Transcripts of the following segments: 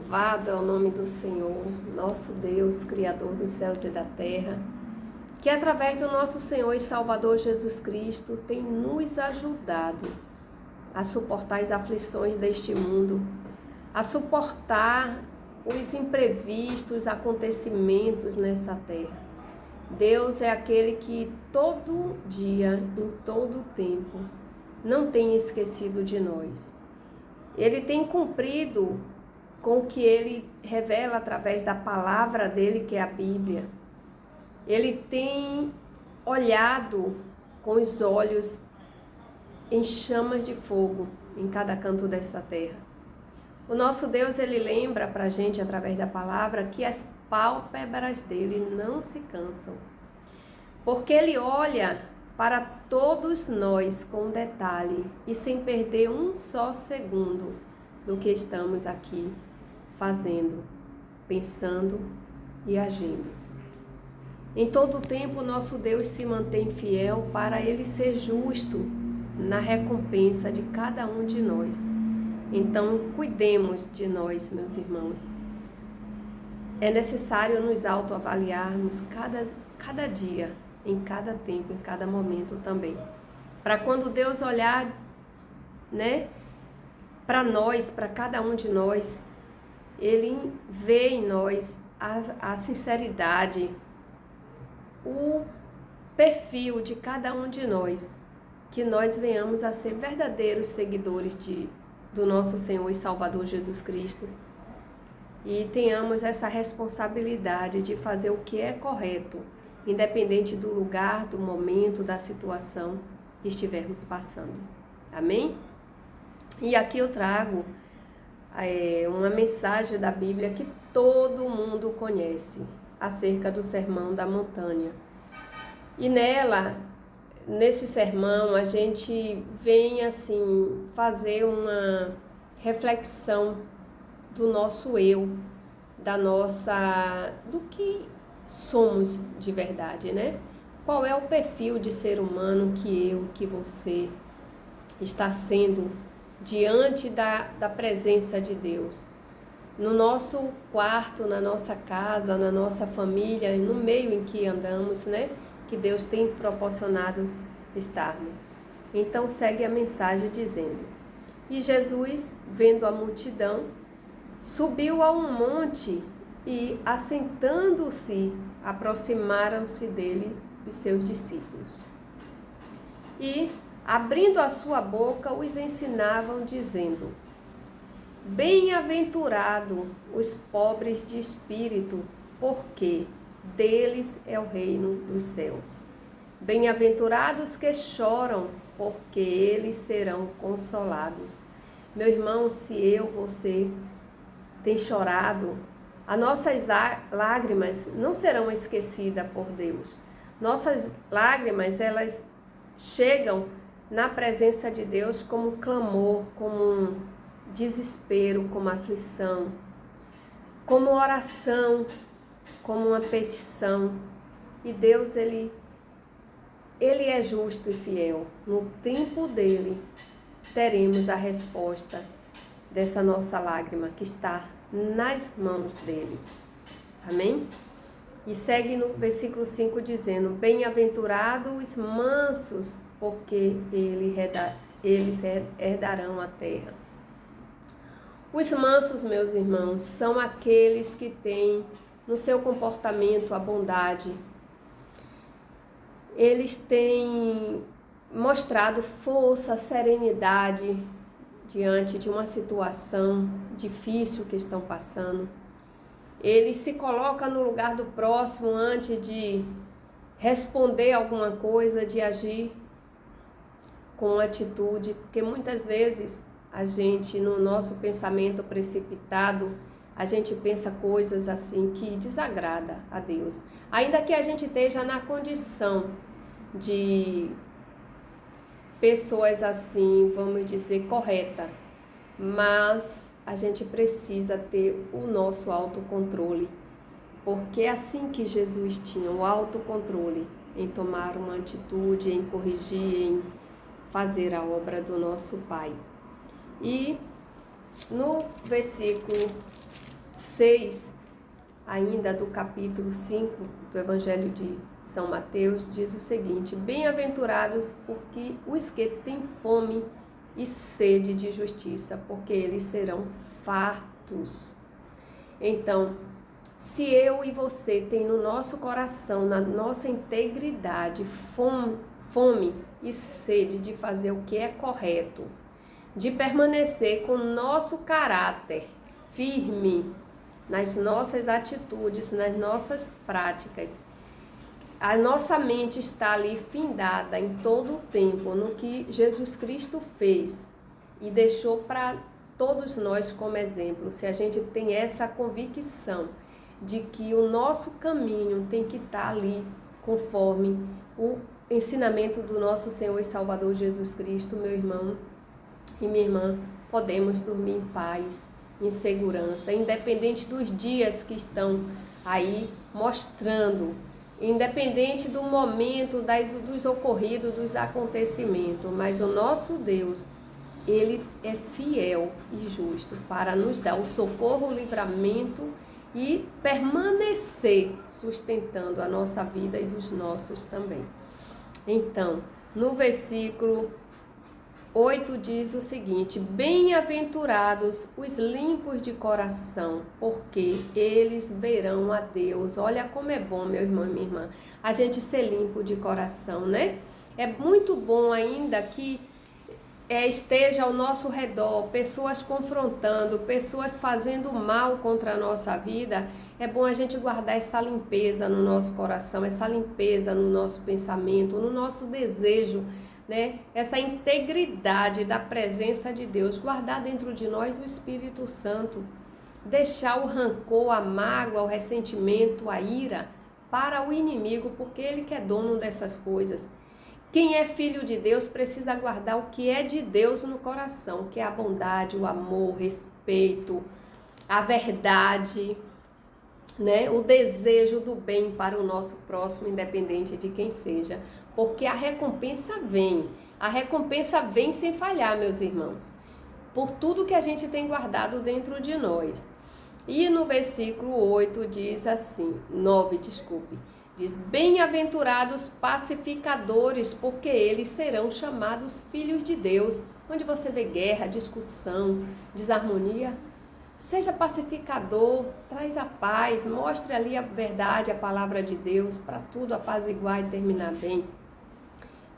Louvado é o nome do Senhor, nosso Deus, Criador dos céus e da terra, que através do nosso Senhor e Salvador Jesus Cristo tem nos ajudado a suportar as aflições deste mundo, a suportar os imprevistos acontecimentos nessa terra. Deus é aquele que todo dia, em todo tempo, não tem esquecido de nós. Ele tem cumprido com o que ele revela através da palavra dele, que é a Bíblia. Ele tem olhado com os olhos em chamas de fogo em cada canto dessa terra. O nosso Deus, ele lembra pra gente, através da palavra, que as pálpebras dele não se cansam. Porque ele olha para todos nós com detalhe e sem perder um só segundo do que estamos aqui fazendo, pensando e agindo. Em todo o tempo, nosso Deus se mantém fiel para ele ser justo na recompensa de cada um de nós. Então, cuidemos de nós, meus irmãos. É necessário nos autoavaliarmos cada dia, em cada tempo, em cada momento também. Para quando Deus olhar, para nós, para cada um de nós, ele vê em nós a sinceridade, o perfil de cada um de nós, que nós venhamos a ser verdadeiros seguidores do nosso Senhor e Salvador Jesus Cristo e tenhamos essa responsabilidade de fazer o que é correto, independente do lugar, do momento, da situação que estivermos passando. Amém? E aqui eu trago uma mensagem da Bíblia que todo mundo conhece, acerca do Sermão da Montanha. E nesse sermão, a gente vem assim fazer uma reflexão do nosso eu, do que somos de verdade, né? Qual é o perfil de ser humano que você está sendo diante da presença de Deus? No nosso quarto, na nossa casa, na nossa família, no meio em que andamos, né? Que Deus tem proporcionado estarmos. Então segue a mensagem dizendo: E Jesus, vendo a multidão, subiu a um monte e, assentando-se, aproximaram-se dele os seus discípulos. E, abrindo a sua boca, os ensinavam, dizendo: Bem-aventurado os pobres de espírito, porque deles é o reino dos céus. Bem-aventurados que choram, porque eles serão consolados. Meu irmão, se você tem chorado, as nossas lágrimas não serão esquecidas por Deus. Nossas lágrimas, elas chegam na presença de Deus como um clamor, como um desespero, como aflição, como oração, como uma petição. E Deus, ele é justo e fiel. No tempo dele, teremos a resposta dessa nossa lágrima que está nas mãos dele. Amém? E segue no versículo 5 dizendo: Bem-aventurados os mansos, porque eles herdarão a terra. Os mansos, meus irmãos, são aqueles que têm no seu comportamento a bondade. Eles têm mostrado força, serenidade diante de uma situação difícil que estão passando. Eles se colocam no lugar do próximo antes de responder alguma coisa, de agir com atitude, porque muitas vezes a gente, no nosso pensamento precipitado, a gente pensa coisas assim que desagrada a Deus. Ainda que a gente esteja na condição de pessoas assim, vamos dizer, correta, mas a gente precisa ter o nosso autocontrole, porque é assim que Jesus tinha, o autocontrole, em tomar uma atitude, em corrigir, em fazer a obra do nosso Pai. E no versículo 6, ainda do capítulo 5 do Evangelho de São Mateus, diz o seguinte: bem-aventurados os que têm fome e sede de justiça, porque eles serão fartos. Então, se eu e você tem no nosso coração, na nossa integridade, fome e sede de fazer o que é correto, de permanecer com o nosso caráter firme nas nossas atitudes, nas nossas práticas, a nossa mente está ali findada em todo o tempo no que Jesus Cristo fez e deixou para todos nós como exemplo. Se a gente tem essa convicção de que o nosso caminho tem que estar ali conforme o ensinamento do nosso Senhor e Salvador Jesus Cristo, meu irmão e minha irmã, podemos dormir em paz, em segurança, independente dos dias que estão aí mostrando, independente do momento, dos ocorridos, dos acontecimentos, mas o nosso Deus, Ele é fiel e justo para nos dar o socorro, o livramento e permanecer sustentando a nossa vida e dos nossos também. Então, no versículo 8 diz o seguinte: bem-aventurados os limpos de coração, porque eles verão a Deus. Olha como é bom, meu irmão e minha irmã, a gente ser limpo de coração, né? É muito bom ainda que esteja ao nosso redor pessoas confrontando, pessoas fazendo mal contra a nossa vida. É bom a gente guardar essa limpeza no nosso coração, essa limpeza no nosso pensamento, no nosso desejo, né? Essa integridade da presença de Deus, guardar dentro de nós o Espírito Santo, deixar o rancor, a mágoa, o ressentimento, a ira para o inimigo, porque ele que é dono dessas coisas. Quem é filho de Deus precisa guardar o que é de Deus no coração, que é a bondade, o amor, o respeito, a verdade, né? O desejo do bem para o nosso próximo, independente de quem seja. Porque a recompensa vem sem falhar, meus irmãos, por tudo que a gente tem guardado dentro de nós. E no versículo 8 diz assim, 9, diz: bem-aventurados pacificadores, porque eles serão chamados filhos de Deus. Onde você vê guerra, discussão, desarmonia, seja pacificador, traz a paz, mostre ali a verdade, a palavra de Deus, para tudo apaziguar e terminar bem.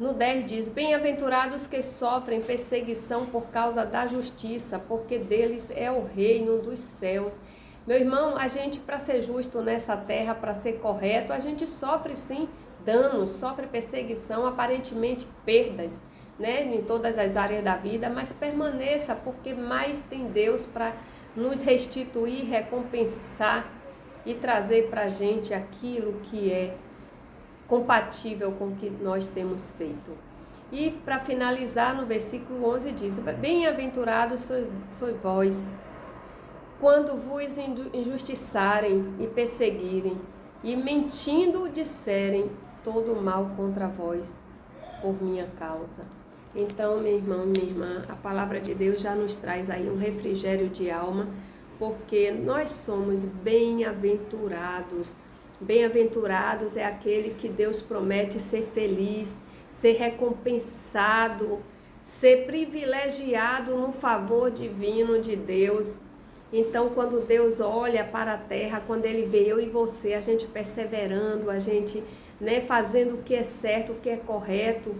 No 10 diz: bem-aventurados que sofrem perseguição por causa da justiça, porque deles é o reino dos céus. Meu irmão, a gente, para ser justo nessa terra, para ser correto, a gente sofre sim danos, sofre perseguição, aparentemente perdas, né, em todas as áreas da vida, mas permaneça, porque mais tem Deus para nos restituir, recompensar e trazer para a gente aquilo que é compatível com o que nós temos feito. E para finalizar, no versículo 11 diz: bem-aventurados sois vós, quando vos injustiçarem e perseguirem, e mentindo disserem todo mal contra vós, por minha causa. Então, meu irmão e minha irmã, a palavra de Deus já nos traz aí um refrigério de alma, porque nós somos bem-aventurados. Bem-aventurados é aquele que Deus promete ser feliz, ser recompensado, ser privilegiado no favor divino de Deus. Então, quando Deus olha para a terra, quando Ele vê eu e você, a gente perseverando, a gente, né, fazendo o que é certo, o que é correto,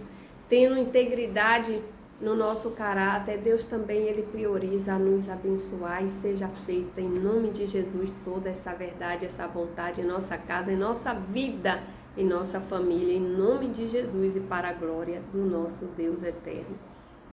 tendo integridade no nosso caráter, Deus também Ele prioriza a nos abençoar, e seja feita em nome de Jesus toda essa verdade, essa vontade em nossa casa, em nossa vida, em nossa família, em nome de Jesus e para a glória do nosso Deus eterno.